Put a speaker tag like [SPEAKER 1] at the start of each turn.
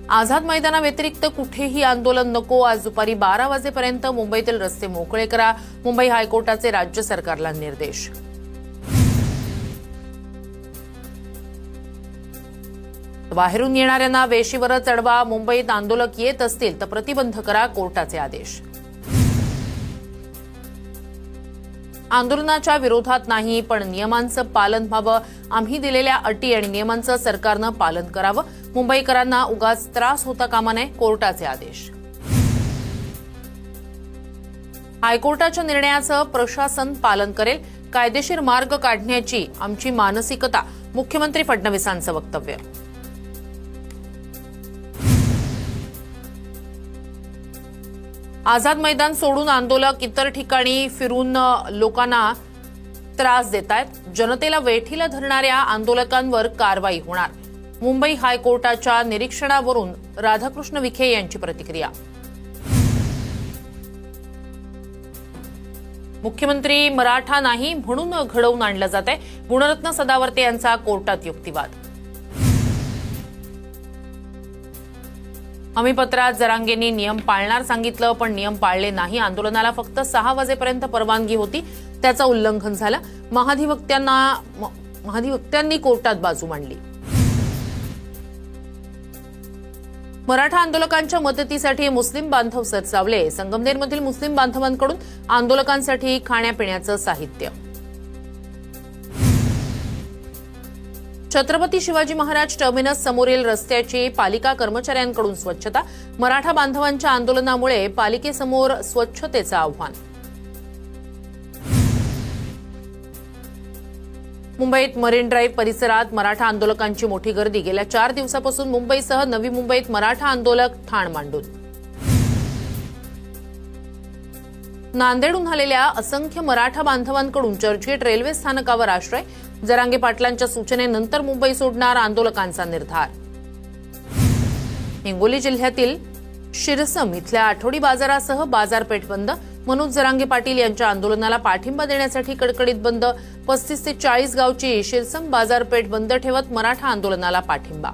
[SPEAKER 1] आझाद मैदानाव्यतिरिक्त कुठेही आंदोलन नको। आज दुपारी 12 वाजेपर्यंत मुंबईतील रस्ते मोकळे करा। मुंबई हायकोर्टाचे राज्य सरकारला निर्देश। बाहेरून येणाऱ्यांना वेशीवरच अडवा। मुंबईत आंदोलक येत असतील तर प्रतिबंध करा, कोर्टाचे आदेश। आंदोलनाच्या विरोधात नाही, पण नियमांचं पालन व्हावं। आम्ही दिलेल्या अटी आणि नियमांचं सरकारनं पालन करावं। मुंबईकरांना उगाच त्रास होता कामा नये, कोर्टाचे आदेश। हायकोर्टाच्या निर्णयाचं प्रशासन पालन करेल। कायदेशीर मार्ग काढण्याची आमची मानसिकता, मुख्यमंत्री फडणवीसांचं वक्तव्य। आझाद मैदान सोडून आंदोलक इतर ठिकाणी फिरून लोकांना त्रास देतायत। जनतेला वेठीला धरणाऱ्या आंदोलकांवर कारवाई होणार। मुंबई हायकोर्टाच्या निरीक्षणावरून राधाकृष्ण विखे यांची प्रतिक्रिया। मुख्यमंत्री मराठा नाही म्हणून घडवून आणलं जातंय। गुणरत्न सदावर्ते यांचा कोर्टात युक्तिवाद। हमीपत्रात जरांगेंनी नियम पाळणार सांगितलं, पण नियम पाळले नाही। आंदोलनाला फक्त 6 वाजेपर्यंत परवानगी होती, त्याचं उल्लंघन झालं। महाधिवक्त्यांनी कोर्टात बाजू मांडली। मराठा आंदोलकांच्या मदतीसाठी मुस्लिम बांधव सरसावले। संगमनेरमधील मुस्लिम बांधवांकडून आंदोलकांसाठी खाण्यापिण्याचं साहित्य। छत्रपती शिवाजी महाराज टर्मिनस समोरील रस्त्याची पालिका कर्मचाऱ्यांकडून स्वच्छता। मराठा बांधवांच्या आंदोलनामुळे पालिकेसमोर स्वच्छतेचं आव्हान। मुंबईत मरीन ड्राईव्ह परिसरात मराठा आंदोलकांची मोठी गर्दी। गेल्या 4 दिवसापासून मुंबईसह नवी मुंबईत मराठा आंदोलक ठाण मांडून। नांदेडहून आलेल्या असंख्य मराठा बांधवांकडून चर्चगेट रेल्वे स्थानकावर आश्रय। जरांगे पाटलांच्या सूचनेनंतर मुंबई सोडणार, आंदोलकांचा निर्धार। हिंगोली जिल्ह्यातील शिरसम इथल्या आठवडी बाजारासह बाजारपेठ बंद। मनोज जरांगे पाटील यांच्या आंदोलनाला पाठिंबा देण्यासाठी कडकडीत बंद। 35 ते 40 गावची शिरसम बाजारपेठ बंद ठेवत मराठा आंदोलनाला पाठिंबा।